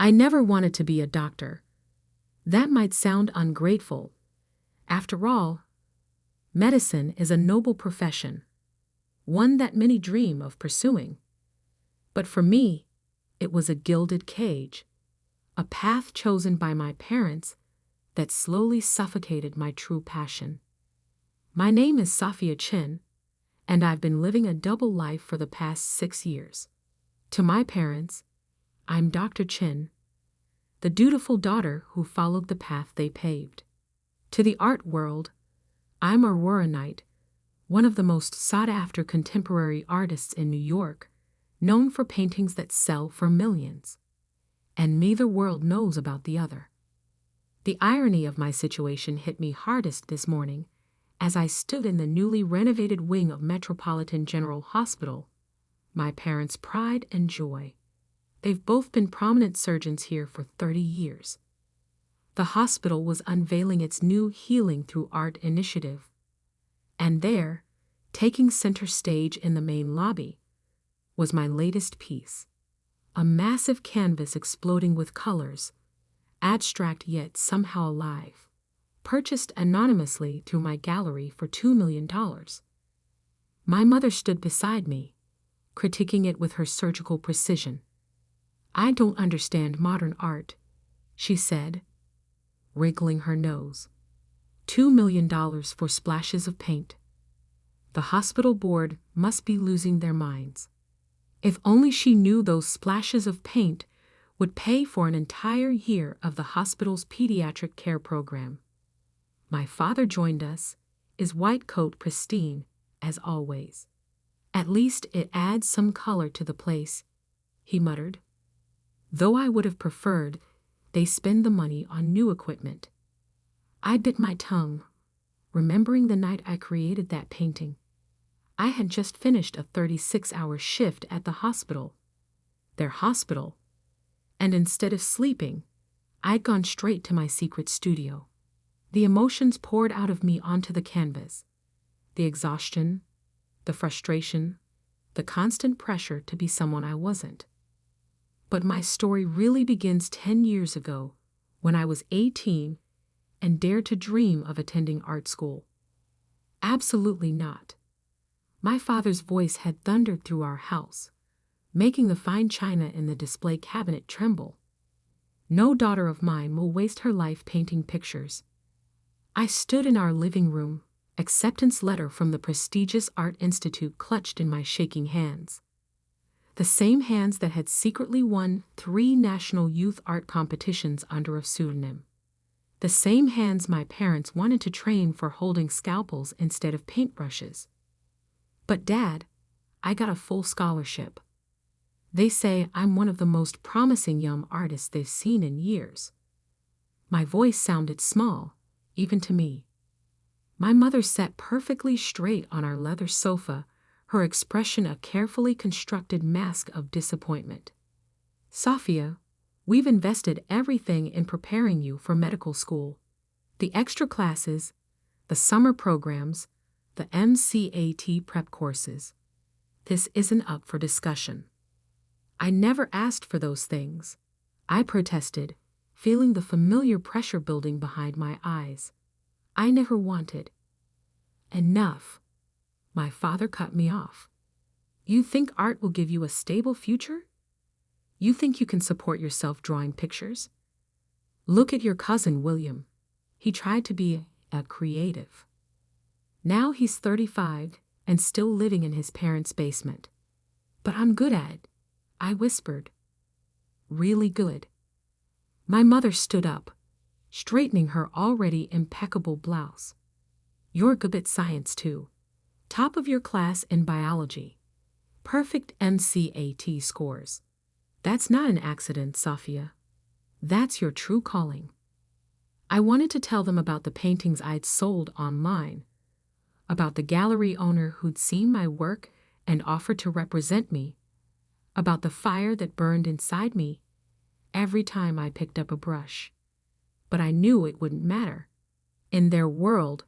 I never wanted to be a doctor. That might sound ungrateful. After all, medicine is a noble profession, one that many dream of pursuing. But for me, it was a gilded cage, a path chosen by my parents that slowly suffocated my true passion. My name is Sophia Chin, and I've been living a double life for the past 6 years. To my parents, I'm Dr. Chin, the dutiful daughter who followed the path they paved. To the art world, I'm Aurora Knight, one of the most sought-after contemporary artists in New York, known for paintings that sell for millions. And neither world knows about the other. The irony of my situation hit me hardest this morning as I stood in the newly renovated wing of Metropolitan General Hospital, my parents' pride and joy. They've both been prominent surgeons here for 30 years. The hospital was unveiling its new Healing Through Art initiative. And there, taking center stage in the main lobby, was my latest piece. A massive canvas exploding with colors, abstract yet somehow alive, purchased anonymously through my gallery for $2 million. My mother stood beside me, critiquing it with her surgical precision. "I don't understand modern art," she said, wrinkling her nose. $2 million for splashes of paint. The hospital board must be losing their minds. If only she knew those splashes of paint would pay for an entire year of the hospital's pediatric care program. My father joined us, his white coat pristine, as always. "At least it adds some color to the place," he muttered. Though I would have preferred they spend the money on new equipment. I bit my tongue, remembering the night I created that painting. I had just finished a 36-hour shift at the hospital, their hospital, and instead of sleeping, I'd gone straight to my secret studio. The emotions poured out of me onto the canvas. The exhaustion, the frustration, the constant pressure to be someone I wasn't. But my story really begins 10 years ago, when I was 18 and dared to dream of attending art school. Absolutely not. My father's voice had thundered through our house, making the fine china in the display cabinet tremble. "No daughter of mine will waste her life painting pictures." I stood in our living room, acceptance letter from the prestigious Art Institute clutched in my shaking hands. The same hands that had secretly won 3 national youth art competitions under a pseudonym. The same hands my parents wanted to train for holding scalpels instead of paintbrushes. "But Dad, I got a full scholarship. They say I'm one of the most promising young artists they've seen in years." My voice sounded small, even to me. My mother sat perfectly straight on our leather sofa, her expression a carefully constructed mask of disappointment. "Sophia, we've invested everything in preparing you for medical school. The extra classes, the summer programs, the MCAT prep courses. This isn't up for discussion." I never asked for those things. I protested, feeling the familiar pressure building behind my eyes. I never wanted. "Enough." My father cut me off. "You think art will give you a stable future? You think you can support yourself drawing pictures? Look at your cousin William. He tried to be a creative. Now he's 35 and still living in his parents' basement. But I'm good at it," I whispered. "Really good." My mother stood up, straightening her already impeccable blouse. "You're good at science too. Top of your class in biology. Perfect MCAT scores. That's not an accident, Sophia. That's your true calling." I wanted to tell them about the paintings I'd sold online, about the gallery owner who'd seen my work and offered to represent me, about the fire that burned inside me every time I picked up a brush. But I knew it wouldn't matter. In their world,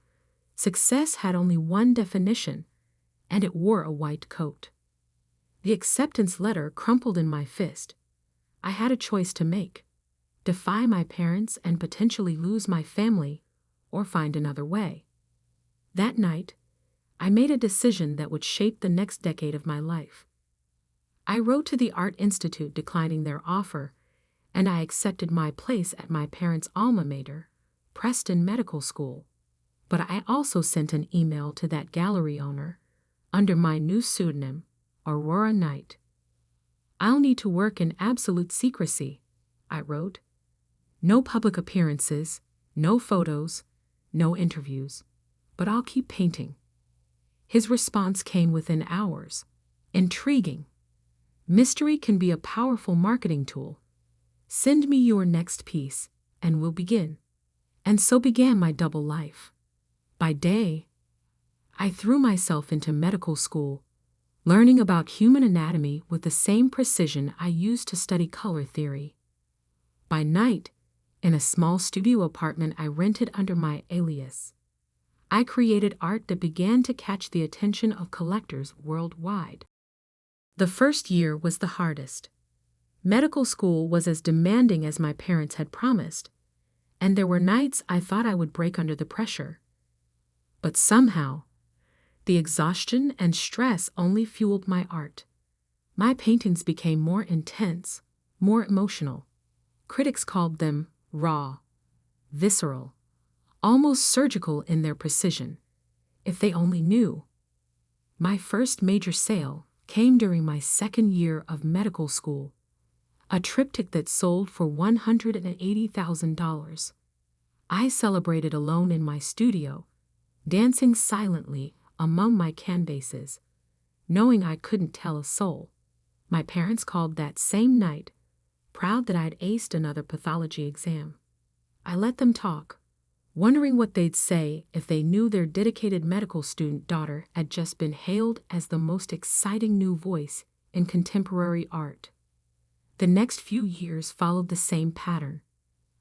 success had only one definition, and it wore a white coat. The acceptance letter crumpled in my fist. I had a choice to make: defy my parents and potentially lose my family, or find another way. That night, I made a decision that would shape the next decade of my life. I wrote to the Art Institute declining their offer, and I accepted my place at my parents' alma mater, Preston Medical School. But I also sent an email to that gallery owner, under my new pseudonym, Aurora Knight. "I'll need to work in absolute secrecy," I wrote. "No public appearances, no photos, no interviews, but I'll keep painting." His response came within hours. "Intriguing. Mystery can be a powerful marketing tool. Send me your next piece, and we'll begin." And so began my double life. By day, I threw myself into medical school, learning about human anatomy with the same precision I used to study color theory. By night, in a small studio apartment I rented under my alias, I created art that began to catch the attention of collectors worldwide. The first year was the hardest. Medical school was as demanding as my parents had promised, and there were nights I thought I would break under the pressure. But somehow, the exhaustion and stress only fueled my art. My paintings became more intense, more emotional. Critics called them raw, visceral, almost surgical in their precision. If they only knew. My first major sale came during my second year of medical school, a triptych that sold for $180,000. I celebrated alone in my studio, dancing silently among my canvases, knowing I couldn't tell a soul. My parents called that same night, proud that I'd aced another pathology exam. I let them talk, wondering what they'd say if they knew their dedicated medical student daughter had just been hailed as the most exciting new voice in contemporary art. The next few years followed the same pattern.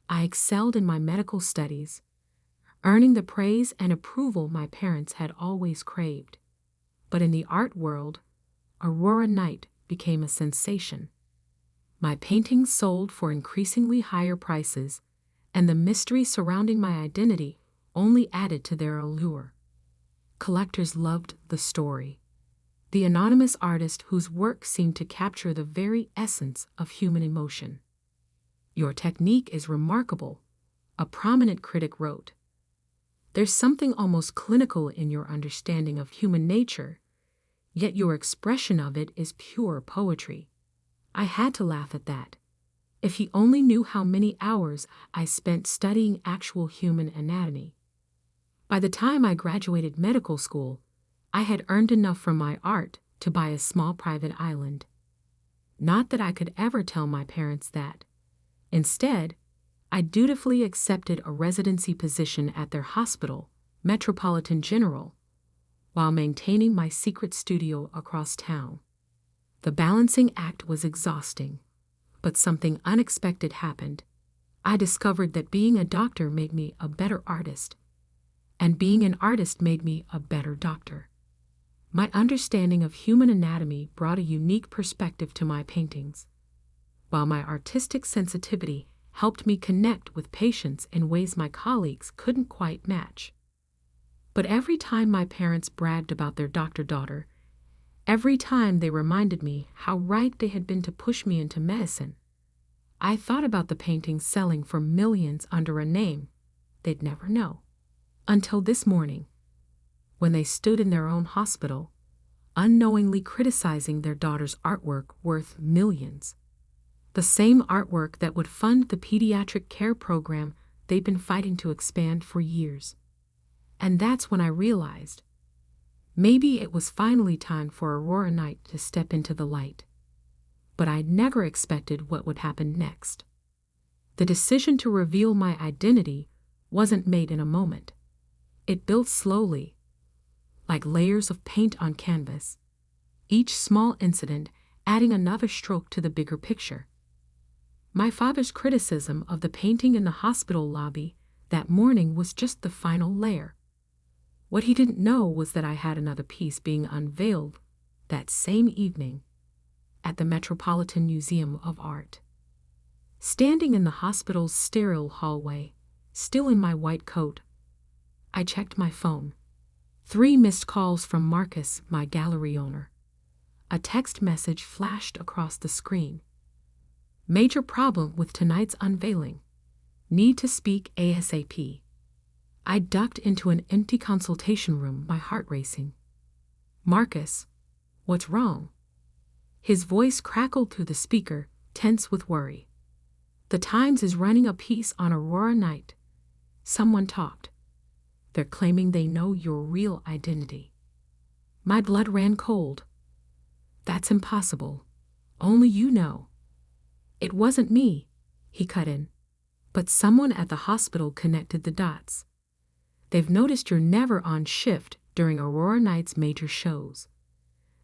I excelled in my medical studies, earning the praise and approval my parents had always craved. But in the art world, Aurora Knight became a sensation. My paintings sold for increasingly higher prices, and the mystery surrounding my identity only added to their allure. Collectors loved the story. The anonymous artist whose work seemed to capture the very essence of human emotion. "Your technique is remarkable," a prominent critic wrote. "There's something almost clinical in your understanding of human nature, yet your expression of it is pure poetry." I had to laugh at that. If he only knew how many hours I spent studying actual human anatomy. By the time I graduated medical school, I had earned enough from my art to buy a small private island. Not that I could ever tell my parents that. Instead, I dutifully accepted a residency position at their hospital, Metropolitan General, while maintaining my secret studio across town. The balancing act was exhausting, but something unexpected happened. I discovered that being a doctor made me a better artist, and being an artist made me a better doctor. My understanding of human anatomy brought a unique perspective to my paintings, while my artistic sensitivity helped me connect with patients in ways my colleagues couldn't quite match. But every time my parents bragged about their doctor daughter, every time they reminded me how right they had been to push me into medicine, I thought about the paintings selling for millions under a name they'd never know. Until this morning, when they stood in their own hospital, unknowingly criticizing their daughter's artwork worth millions. The same artwork that would fund the pediatric care program they'd been fighting to expand for years. And that's when I realized, maybe it was finally time for Aurora Knight to step into the light. But I never expected what would happen next. The decision to reveal my identity wasn't made in a moment. It built slowly, like layers of paint on canvas, each small incident adding another stroke to the bigger picture. My father's criticism of the painting in the hospital lobby that morning was just the final layer. What he didn't know was that I had another piece being unveiled that same evening at the Metropolitan Museum of Art. Standing in the hospital's sterile hallway, still in my white coat, I checked my phone. 3 missed calls from Marcus, my gallery owner. A text message flashed across the screen. Major problem with tonight's unveiling. Need to speak ASAP. I ducked into an empty consultation room, my heart racing. Marcus, what's wrong? His voice crackled through the speaker, tense with worry. The Times is running a piece on Aurora Knight. Someone talked. They're claiming they know your real identity. My blood ran cold. That's impossible. Only you know. It wasn't me, he cut in. But someone at the hospital connected the dots. They've noticed you're never on shift during Aurora Knight's major shows.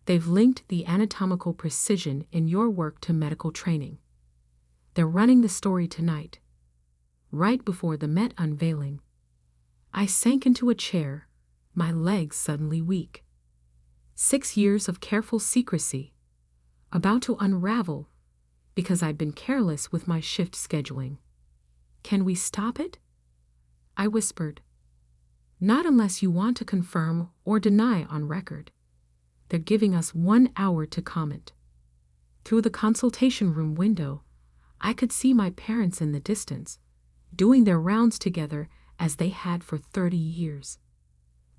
They've linked the anatomical precision in your work to medical training. They're running the story tonight. Right before the Met unveiling. I sank into a chair, my legs suddenly weak. 6 years of careful secrecy, about to unravel because I'd been careless with my shift scheduling. Can we stop it? I whispered. Not unless you want to confirm or deny on record. They're giving us 1 hour to comment. Through the consultation room window, I could see my parents in the distance, doing their rounds together as they had for 30 years.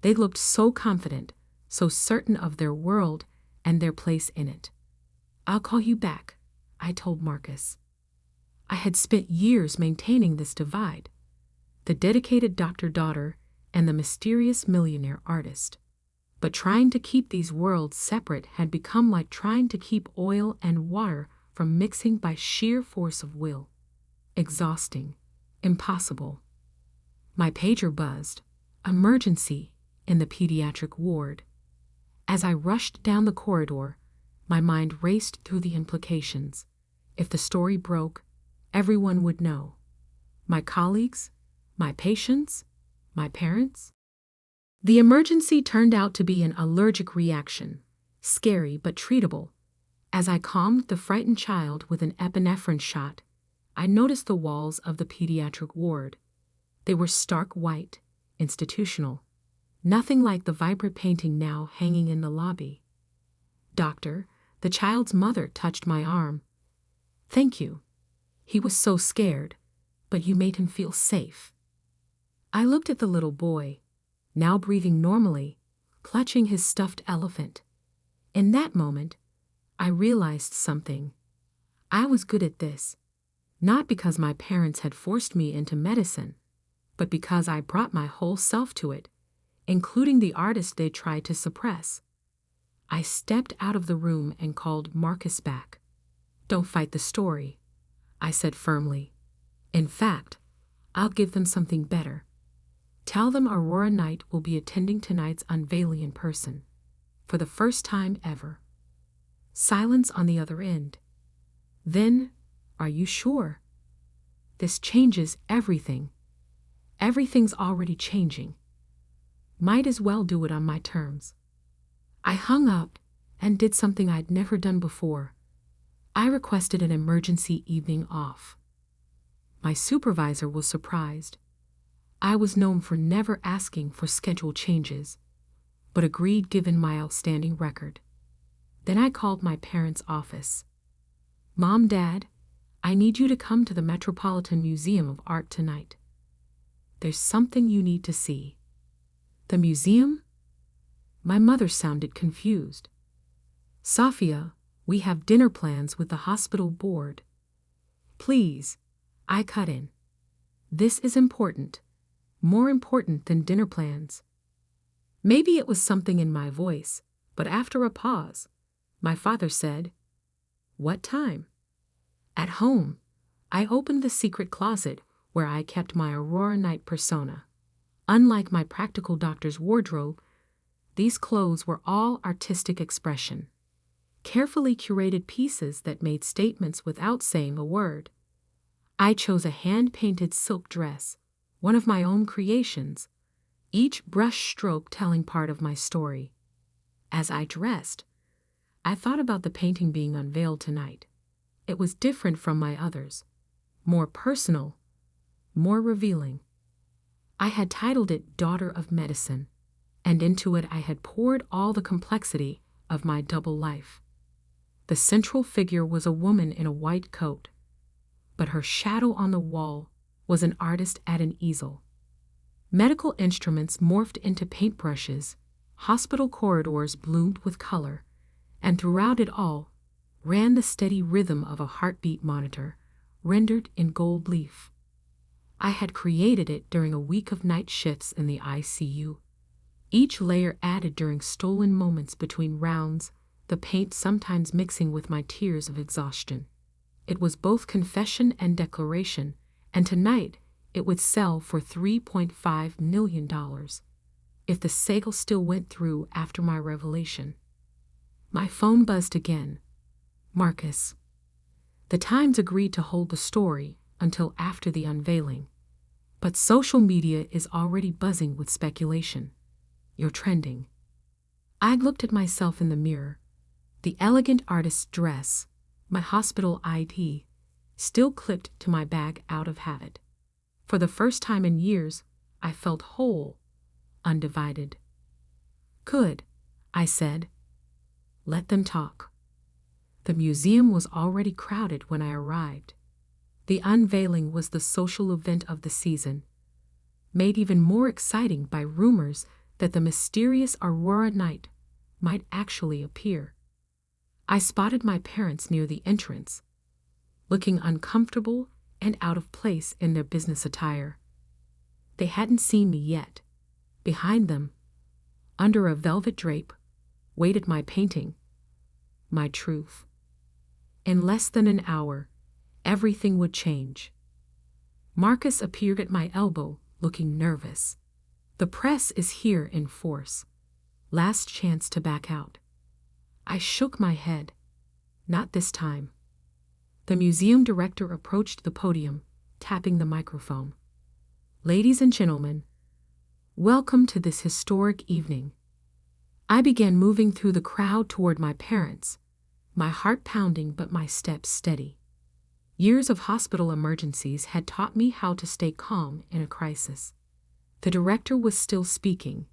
They looked so confident, so certain of their world and their place in it. I'll call you back, I told Marcus. I had spent years maintaining this divide, the dedicated doctor-daughter and the mysterious millionaire artist. But trying to keep these worlds separate had become like trying to keep oil and water from mixing by sheer force of will. Exhausting, impossible. My pager buzzed. Emergency in the pediatric ward. As I rushed down the corridor, my mind raced through the implications. If the story broke, everyone would know. My colleagues, my patients, my parents. The emergency turned out to be an allergic reaction, scary but treatable. As I calmed the frightened child with an epinephrine shot, I noticed the walls of the pediatric ward. They were stark white, institutional, nothing like the vibrant painting now hanging in the lobby. Doctor, the child's mother touched my arm. Thank you. He was so scared, but you made him feel safe. I looked at the little boy, now breathing normally, clutching his stuffed elephant. In that moment, I realized something. I was good at this, not because my parents had forced me into medicine, but because I brought my whole self to it, including the artist they tried to suppress. I stepped out of the room and called Marcus back. Don't fight the story, I said firmly. In fact, I'll give them something better. Tell them Aurora Knight will be attending tonight's unveiling in person, for the first time ever. Silence on the other end. Then, are you sure? This changes everything. Everything's already changing. Might as well do it on my terms. I hung up and did something I'd never done before. I requested an emergency evening off. My supervisor was surprised. I was known for never asking for schedule changes, but agreed given my outstanding record. Then I called my parents' office. Mom, Dad, I need you to come to the Metropolitan Museum of Art tonight. There's something you need to see. The museum? My mother sounded confused. Sophia, we have dinner plans with the hospital board. Please, I cut in. This is important, more important than dinner plans. Maybe it was something in my voice, but after a pause, my father said, What time? At home, I opened the secret closet where I kept my Aurora Knight persona. Unlike my practical doctor's wardrobe, these clothes were all artistic expression, carefully curated pieces that made statements without saying a word. I chose a hand-painted silk dress, one of my own creations, each brush stroke telling part of my story. As I dressed, I thought about the painting being unveiled tonight. It was different from my others. more personal, more revealing. I had titled it Daughter of Medicine, and into it I had poured all the complexity of my double life. The central figure was a woman in a white coat, but her shadow on the wall was an artist at an easel. Medical instruments morphed into paintbrushes, hospital corridors bloomed with color, and throughout it all ran the steady rhythm of a heartbeat monitor, rendered in gold leaf. I had created it during a week of night shifts in the ICU, each layer added during stolen moments between rounds, the paint sometimes mixing with my tears of exhaustion. It was both confession and declaration, and tonight it would sell for $3.5 million if the sale still went through after my revelation. My phone buzzed again. Marcus. The Times agreed to hold the story until after the unveiling, but social media is already buzzing with speculation. You're trending. I looked at myself in the mirror. The elegant artist's dress, my hospital ID, still clipped to my bag out of habit. For the first time in years, I felt whole, undivided. Good, I said. Let them talk. The museum was already crowded when I arrived. The unveiling was the social event of the season, made even more exciting by rumors that the mysterious Aurora Knight might actually appear. I spotted my parents near the entrance, looking uncomfortable and out of place in their business attire. They hadn't seen me yet. Behind them, under a velvet drape, waited my painting, my truth. In less than an hour, everything would change. Marcus appeared at my elbow, looking nervous. The press is here in force. Last chance to back out. I shook my head. Not this time. The museum director approached the podium, tapping the microphone. Ladies and gentlemen, welcome to this historic evening. I began moving through the crowd toward my parents, my heart pounding but my steps steady. Years of hospital emergencies had taught me how to stay calm in a crisis. The director was still speaking,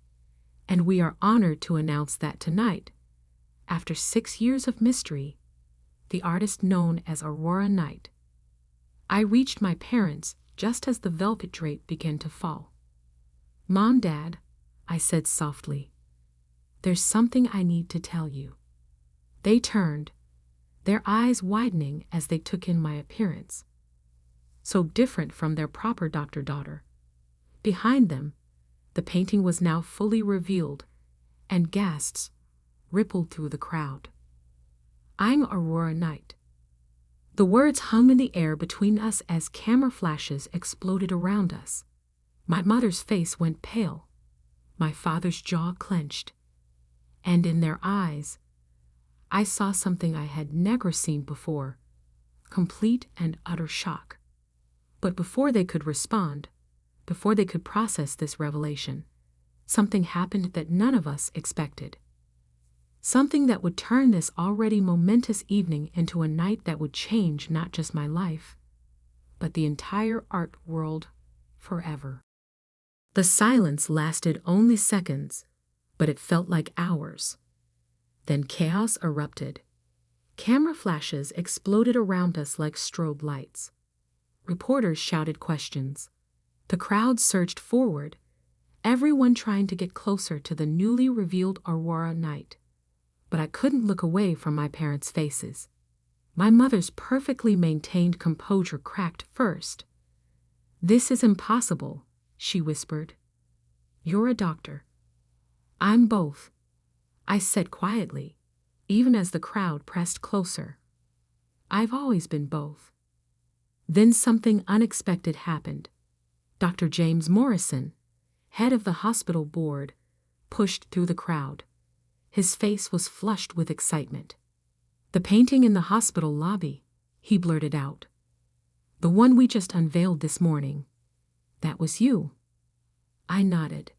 and we are honored to announce that tonight, after 6 years of mystery, the artist known as Aurora Knight. I reached my parents just as the velvet drape began to fall. Mom, Dad, I said softly, there's something I need to tell you. They turned, their eyes widening as they took in my appearance. So different from their proper doctor-daughter. Behind them, the painting was now fully revealed, and gasps rippled through the crowd. I'm Aurora Knight. The words hung in the air between us as camera flashes exploded around us. My mother's face went pale, my father's jaw clenched, and in their eyes, I saw something I had never seen before, complete and utter shock. But before they could respond, before they could process this revelation, something happened that none of us expected. Something that would turn this already momentous evening into a night that would change not just my life, but the entire art world forever. The silence lasted only seconds, but it felt like hours. Then chaos erupted. Camera flashes exploded around us like strobe lights. Reporters shouted questions. The crowd surged forward, everyone trying to get closer to the newly revealed Aurora Knight. But I couldn't look away from my parents' faces. My mother's perfectly maintained composure cracked first. This is impossible, she whispered. You're a doctor. I'm both, I said quietly, even as the crowd pressed closer. I've always been both. Then something unexpected happened. Dr. James Morrison, head of the hospital board, pushed through the crowd. His face was flushed with excitement. The painting in the hospital lobby, he blurted out. The one we just unveiled this morning. That was you. I nodded.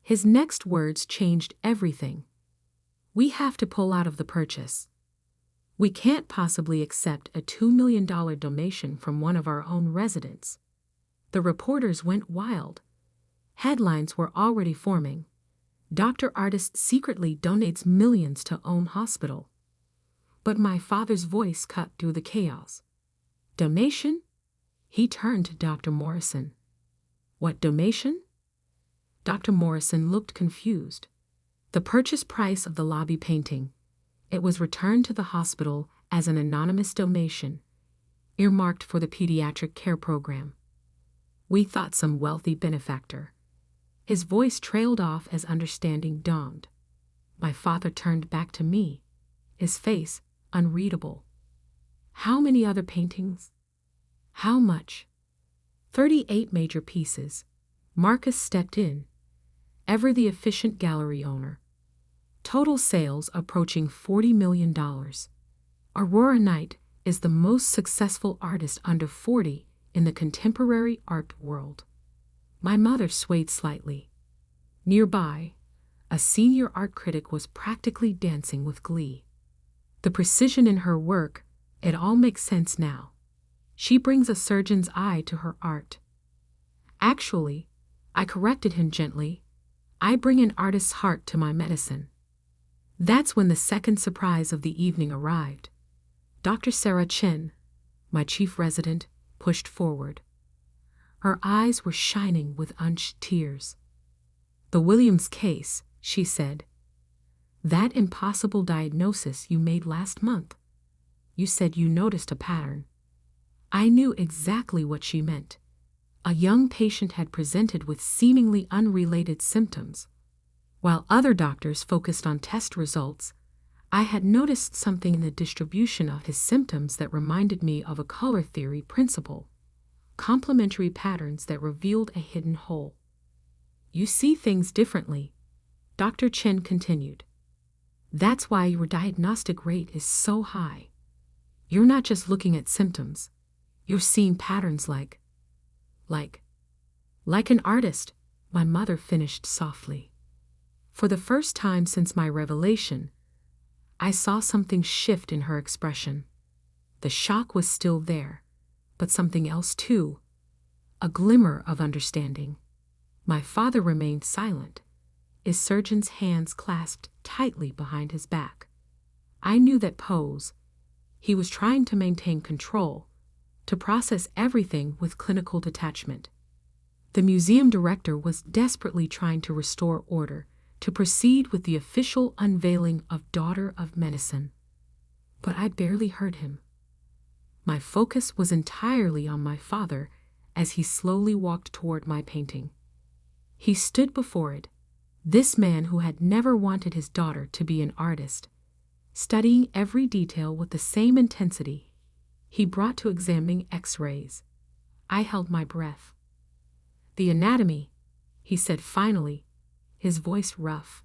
His next words changed everything. We have to pull out of the purchase. We can't possibly accept a $2 million donation from one of our own residents. The reporters went wild. Headlines were already forming. Dr. Artist secretly donates millions to own hospital. But my father's voice cut through the chaos. Donation? He turned to Dr. Morrison. What donation? Dr. Morrison looked confused. The purchase price of the lobby painting. It was returned to the hospital as an anonymous donation, earmarked for the pediatric care program. We thought some wealthy benefactor. His voice trailed off as understanding dawned. My father turned back to me, his face unreadable. How many other paintings? How much? 38 major pieces. Marcus stepped in, ever the efficient gallery owner. Total sales approaching $40 million. Aurora Knight is the most successful artist under 40 in the contemporary art world. My mother swayed slightly. Nearby, a senior art critic was practically dancing with glee. The precision in her work, it all makes sense now. She brings a surgeon's eye to her art. Actually, I corrected him gently, I bring an artist's heart to my medicine. That's when the second surprise of the evening arrived. Dr. Sarah Chen, my chief resident, pushed forward. Her eyes were shining with unshed tears. The Williams case, she said. That impossible diagnosis you made last month. You said you noticed a pattern. I knew exactly what she meant. A young patient had presented with seemingly unrelated symptoms. While other doctors focused on test results, I had noticed something in the distribution of his symptoms that reminded me of a color theory principle. Complementary patterns that revealed a hidden hole. You see things differently, Dr. Chen continued. That's why your diagnostic rate is so high. You're not just looking at symptoms. You're seeing patterns like an artist, my mother finished softly. For the first time since my revelation, I saw something shift in her expression. The shock was still there, but something else too, a glimmer of understanding. My father remained silent, his surgeon's hands clasped tightly behind his back. I knew that pose. He was trying to maintain control, to process everything with clinical detachment. The museum director was desperately trying to restore order, to proceed with the official unveiling of Daughter of Medicine. But I barely heard him. My focus was entirely on my father as he slowly walked toward my painting. He stood before it, this man who had never wanted his daughter to be an artist, studying every detail with the same intensity he brought to examining X-rays. I held my breath. The anatomy, he said finally, his voice rough.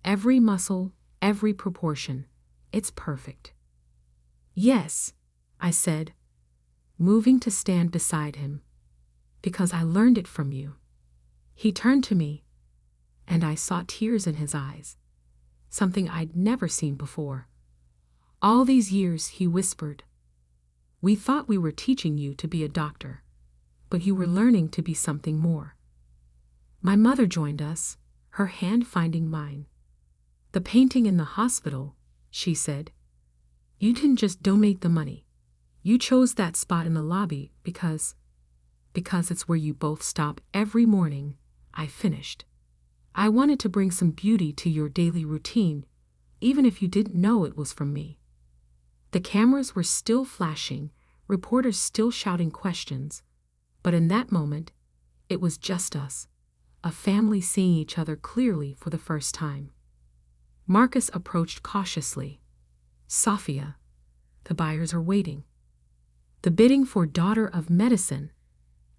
Every muscle, every proportion, it's perfect. Yes, I said, moving to stand beside him, because I learned it from you. He turned to me, and I saw tears in his eyes, something I'd never seen before. All these years, he whispered, we thought we were teaching you to be a doctor, but you were learning to be something more. My mother joined us, her hand finding mine. The painting in the hospital, she said. You didn't just donate the money. You chose that spot in the lobby because it's where you both stop every morning. I finished. I wanted to bring some beauty to your daily routine, even if you didn't know it was from me. The cameras were still flashing, reporters still shouting questions, but in that moment, it was just us, a family seeing each other clearly for the first time. Marcus approached cautiously. Sophia, the buyers are waiting. The bidding for Daughter of Medicine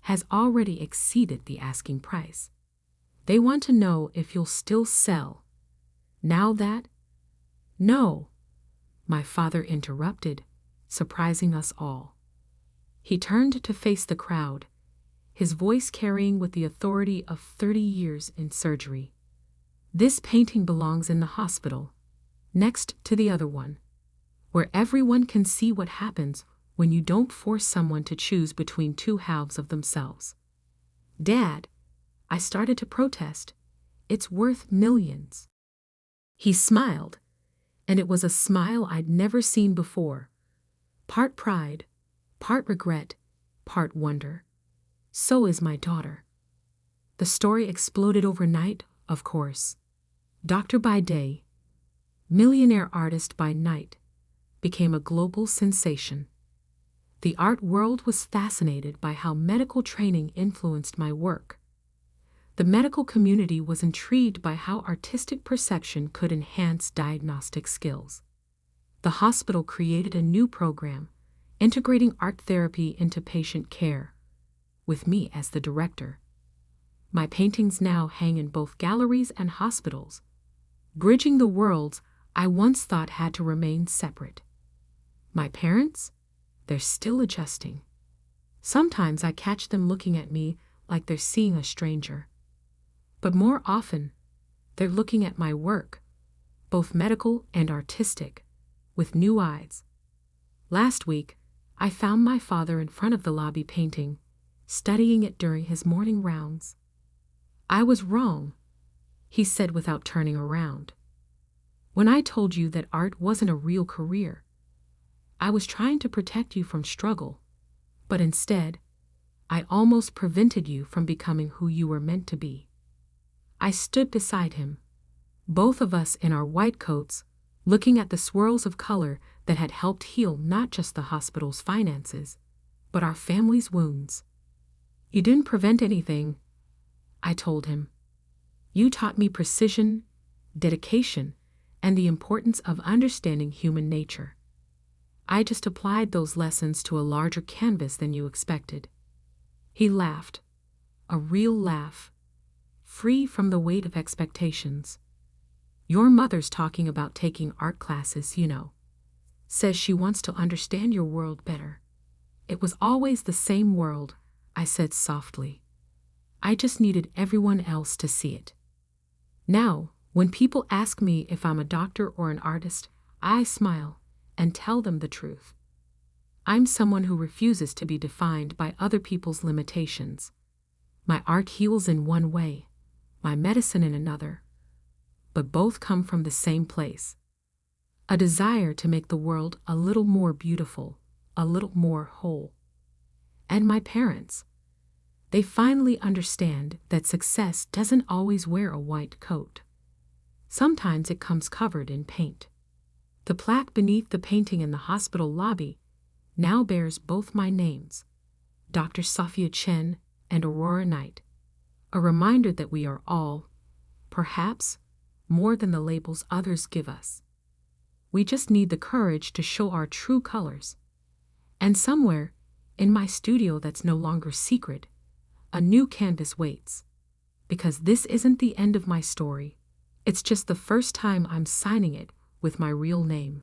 has already exceeded the asking price. They want to know if you'll still sell. Now that? No, my father interrupted, surprising us all. He turned to face the crowd, his voice carrying with the authority of 30 years in surgery. This painting belongs in the hospital, next to the other one, where everyone can see what happens when you don't force someone to choose between two halves of themselves. Dad, I started to protest. It's worth millions. He smiled, and it was a smile I'd never seen before. Part pride, part regret, part wonder. So is my daughter. The story exploded overnight, of course. Doctor by day, millionaire artist by night, became a global sensation. The art world was fascinated by how medical training influenced my work. The medical community was intrigued by how artistic perception could enhance diagnostic skills. The hospital created a new program, integrating art therapy into patient care, with me as the director. My paintings now hang in both galleries and hospitals, bridging the worlds I once thought had to remain separate. My parents? They're still adjusting. Sometimes I catch them looking at me like they're seeing a stranger. But more often, they're looking at my work, both medical and artistic, with new eyes. Last week, I found my father in front of the lobby painting, studying it during his morning rounds. I was wrong, he said without turning around. When I told you that art wasn't a real career, I was trying to protect you from struggle, but instead, I almost prevented you from becoming who you were meant to be. I stood beside him, both of us in our white coats, looking at the swirls of color that had helped heal not just the hospital's finances, but our family's wounds. You didn't prevent anything, I told him. You taught me precision, dedication, and the importance of understanding human nature. I just applied those lessons to a larger canvas than you expected. He laughed, a real laugh, free from the weight of expectations. Your mother's talking about taking art classes, you know. Says she wants to understand your world better. It was always the same world, I said softly. I just needed everyone else to see it. Now, when people ask me if I'm a doctor or an artist, I smile and tell them the truth. I'm someone who refuses to be defined by other people's limitations. My art heals in one way, my medicine in another, but both come from the same place. A desire to make the world a little more beautiful, a little more whole. And my parents, they finally understand that success doesn't always wear a white coat. Sometimes it comes covered in paint. The plaque beneath the painting in the hospital lobby now bears both my names, Dr. Sophia Chen and Aurora Knight, a reminder that we are all, perhaps, more than the labels others give us. We just need the courage to show our true colors. And somewhere, in my studio that's no longer secret, a new canvas waits. Because this isn't the end of my story. It's just the first time I'm signing it with my real name.